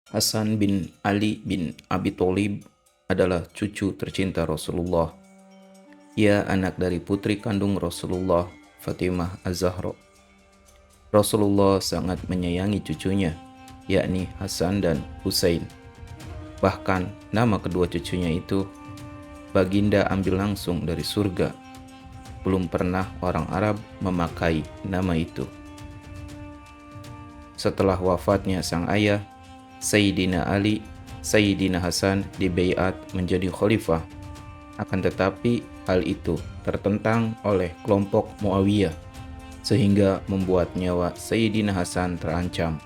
Hasan bin Ali bin Abi Thalib adalah cucu tercinta Rasulullah. Ia anak dari putri kandung Rasulullah, Fatimah Az-Zahra. Rasulullah sangat menyayangi cucunya, yakni Hasan dan Husain. Bahkan nama kedua cucunya itu Baginda ambil langsung dari surga. Belum pernah orang Arab memakai nama itu. Setelah wafatnya sang ayah, Sayyidina Ali, Sayyidina Hasan dibaiat menjadi khalifah. Akan tetapi hal itu tertentang oleh kelompok Muawiyah sehingga membuat nyawa Sayyidina Hasan terancam.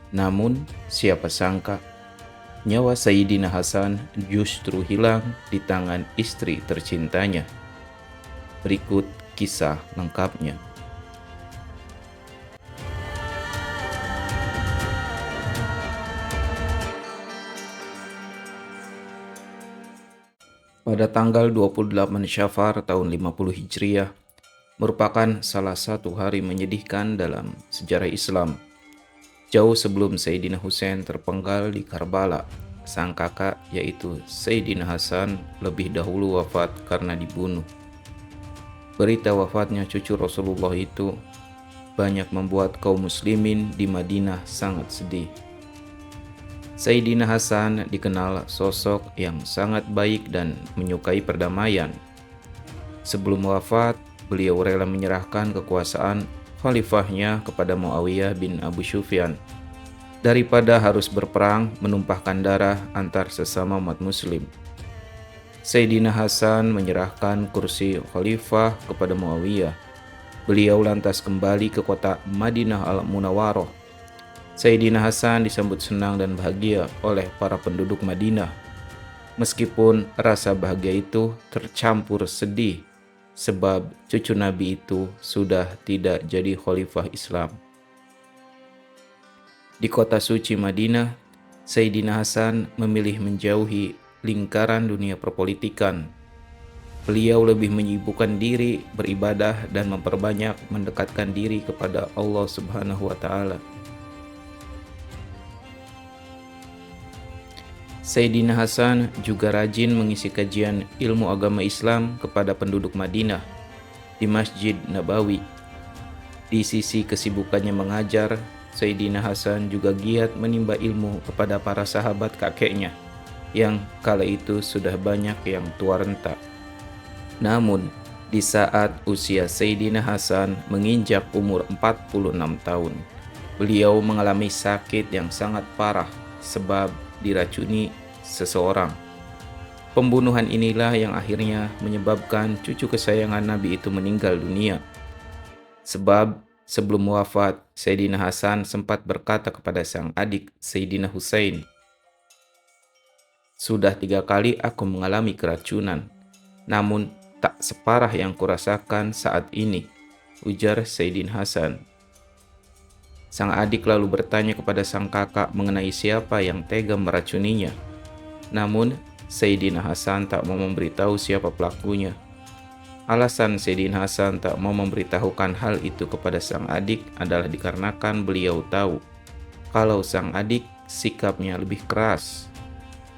Namun siapa sangka nyawa Sayyidina Hasan justru hilang di tangan istri tercintanya. Berikut kisah lengkapnya. Pada tanggal 28 Syafar tahun 50 Hijriah, merupakan salah satu hari menyedihkan dalam sejarah Islam. Jauh sebelum Sayyidina Husain terpenggal di Karbala, sang kakak yaitu Sayyidina Hasan lebih dahulu wafat karena dibunuh. Berita wafatnya cucu Rasulullah itu banyak membuat kaum muslimin di Madinah sangat sedih. Sayyidina Hasan dikenal sosok yang sangat baik dan menyukai perdamaian. Sebelum wafat, beliau rela menyerahkan kekuasaan khalifahnya kepada Muawiyah bin Abu Sufyan daripada harus berperang menumpahkan darah antar sesama umat muslim. Sayyidina Hasan menyerahkan kursi khalifah kepada Muawiyah. Beliau lantas kembali ke kota Madinah Al-Munawwarah. Sayyidina Hasan disambut senang dan bahagia oleh para penduduk Madinah. Meskipun rasa bahagia itu tercampur sedih sebab cucu Nabi itu sudah tidak jadi khalifah Islam. Di kota suci Madinah, Sayyidina Hasan memilih menjauhi lingkaran dunia perpolitikan. Beliau lebih menyibukkan diri beribadah dan memperbanyak mendekatkan diri kepada Allah Subhanahu wa Ta'ala. Sayyidina Hasan juga rajin mengisi kajian ilmu agama Islam kepada penduduk Madinah di Masjid Nabawi. Di sisi kesibukannya mengajar, Sayyidina Hasan juga giat menimba ilmu kepada para sahabat kakeknya yang kala itu sudah banyak yang tua renta. Namun, di saat usia Sayyidina Hasan menginjak umur 46 tahun, beliau mengalami sakit yang sangat parah sebab diracuni seseorang. Pembunuhan inilah yang akhirnya menyebabkan cucu kesayangan Nabi itu meninggal dunia. Sebab sebelum wafat, Sayyidina Hasan sempat berkata kepada sang adik Sayyidina Husain, "Sudah 3 kali aku mengalami keracunan, namun tak separah yang kurasakan saat ini," ujar Sayyidina Hasan. Sang adik lalu bertanya kepada sang kakak mengenai siapa yang tega meracuninya. Namun, Sayyidina Hasan tak mau memberitahu siapa pelakunya. Alasan Sayyidina Hasan tak mau memberitahukan hal itu kepada sang adik adalah dikarenakan beliau tahu kalau sang adik sikapnya lebih keras.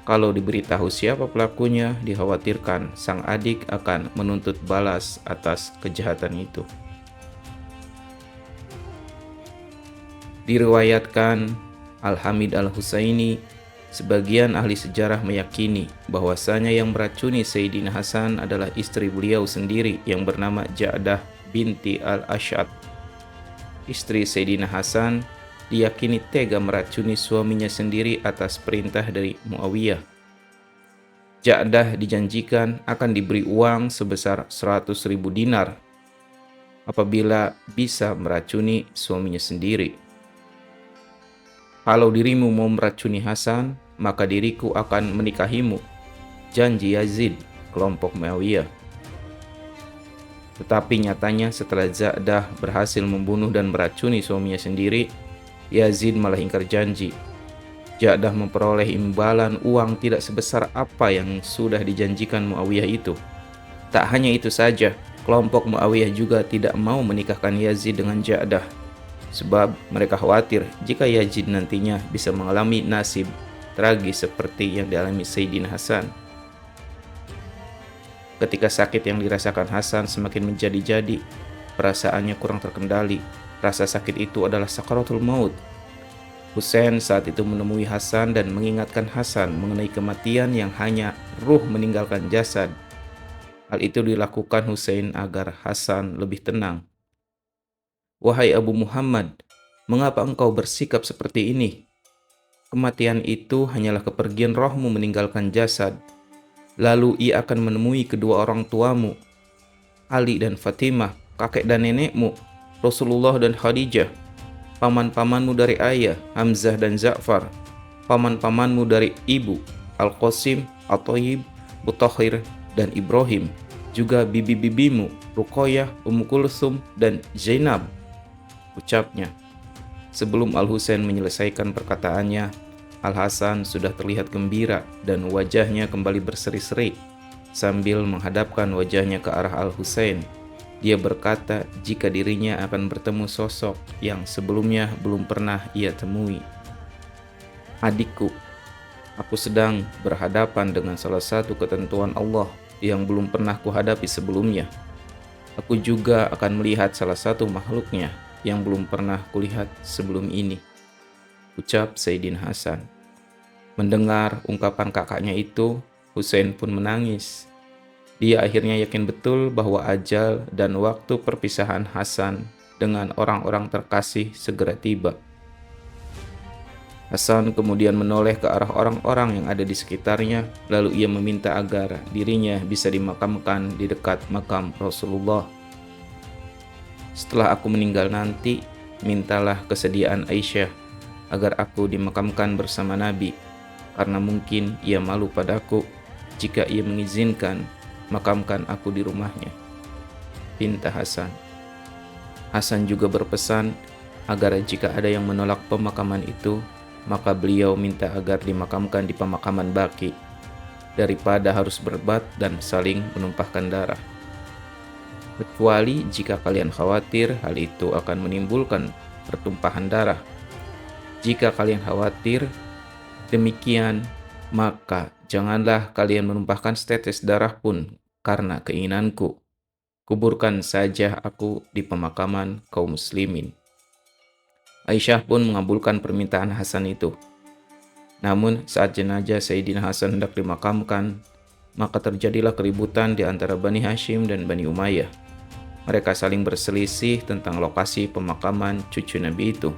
Kalau diberitahu siapa pelakunya, dikhawatirkan sang adik akan menuntut balas atas kejahatan itu. Diriwayatkan Al-Hamid Al-Husaini, sebagian ahli sejarah meyakini bahwasanya yang meracuni Sayyidina Hasan adalah istri beliau sendiri yang bernama Ja'dah binti Al-Ash'ad. Istri Sayyidina Hasan diyakini tega meracuni suaminya sendiri atas perintah dari Muawiyah. Ja'dah dijanjikan akan diberi uang sebesar 100.000 dinar apabila bisa meracuni suaminya sendiri. "Kalau dirimu mau meracuni Hasan, maka diriku akan menikahimu," janji Yazid, kelompok Muawiyah. Tetapi nyatanya setelah Ja'dah berhasil membunuh dan meracuni suaminya sendiri, Yazid malah ingkar janji. Ja'dah memperoleh imbalan uang tidak sebesar apa yang sudah dijanjikan Muawiyah itu. Tak hanya itu saja, kelompok Muawiyah juga tidak mau menikahkan Yazid dengan Ja'dah. sebab mereka khawatir jika Yazid nantinya bisa mengalami nasib tragis seperti yang dialami Sayyidina Hasan. Ketika sakit yang dirasakan Hasan semakin menjadi-jadi, perasaannya kurang terkendali. Rasa sakit itu adalah sakaratul maut. Husain saat itu menemui Hasan dan mengingatkan Hasan mengenai kematian yang hanya ruh meninggalkan jasad. Hal itu dilakukan Husain agar Hasan lebih tenang. "Wahai Abu Muhammad, mengapa engkau bersikap seperti ini? Kematian itu hanyalah kepergian rohmu meninggalkan jasad. Lalu ia akan menemui kedua orang tuamu, Ali dan Fatimah, kakek dan nenekmu, Rasulullah dan Khadijah, paman-pamanmu dari ayah, Hamzah dan Ja'far, paman-pamanmu dari ibu, Al-Qasim, At-Thayyib, Mutahhir, dan Ibrahim, juga bibi-bibimu, Ruqayyah, Ummu Kulsum, dan Zainab," ucapnya. Sebelum Al-Husain menyelesaikan perkataannya, Al-Hasan sudah terlihat gembira dan wajahnya kembali berseri-seri. Sambil menghadapkan wajahnya ke arah Al-Husain, dia berkata jika dirinya akan bertemu sosok yang sebelumnya belum pernah ia temui. "Adikku, aku sedang berhadapan dengan salah satu ketentuan Allah yang belum pernah kuhadapi sebelumnya. Aku juga akan melihat salah satu makhluknya yang belum pernah kulihat sebelum ini," ucap Sayyidina Hasan. Mendengar ungkapan kakaknya itu, Husain pun menangis. Dia akhirnya yakin betul bahwa ajal dan waktu perpisahan Hasan dengan orang-orang terkasih segera tiba. Hasan kemudian menoleh ke arah orang-orang yang ada di sekitarnya, lalu ia meminta agar dirinya bisa dimakamkan di dekat makam Rasulullah. "Setelah aku meninggal nanti, mintalah kesediaan Aisyah agar aku dimakamkan bersama Nabi, karena mungkin ia malu padaku jika ia mengizinkan makamkan aku di rumahnya," pinta Hasan. Hasan juga berpesan agar jika ada yang menolak pemakaman itu, maka beliau minta agar dimakamkan di pemakaman Baqi, daripada harus berdebat dan saling menumpahkan darah. "Kecuali jika kalian khawatir hal itu akan menimbulkan pertumpahan darah. Jika kalian khawatir demikian, maka janganlah kalian menumpahkan setetes darah pun karena keinginanku. Kuburkan saja aku di pemakaman kaum muslimin." Aisyah pun mengabulkan permintaan Hasan itu. Namun saat jenazah Sayyidina Hasan hendak dimakamkan, maka terjadilah keributan di antara Bani Hashim dan Bani Umayyah. Mereka saling berselisih tentang lokasi pemakaman cucu Nabi itu.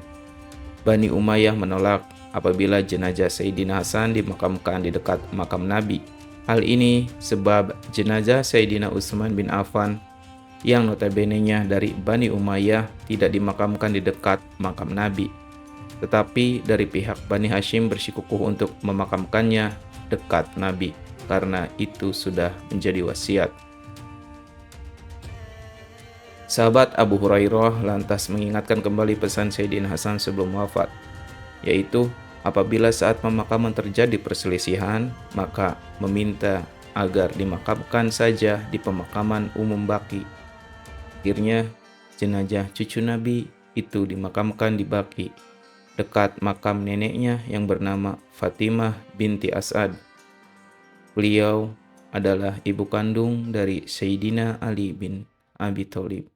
Bani Umayyah menolak apabila jenazah Sayyidina Hasan dimakamkan di dekat makam Nabi. Hal ini sebab jenazah Sayyidina Utsman bin Affan yang notabene-nya dari Bani Umayyah tidak dimakamkan di dekat makam Nabi, tetapi dari pihak Bani Hashim bersikukuh untuk memakamkannya dekat Nabi karena itu sudah menjadi wasiat. Sahabat Abu Hurairah lantas mengingatkan kembali pesan Sayyidina Hasan sebelum wafat, yaitu apabila saat pemakaman terjadi perselisihan, maka meminta agar dimakamkan saja di pemakaman umum Baqi. Akhirnya jenazah cucu Nabi itu dimakamkan di Baqi, dekat makam neneknya yang bernama Fatimah binti As'ad. Beliau adalah ibu kandung dari Sayyidina Ali bin Abi Thalib.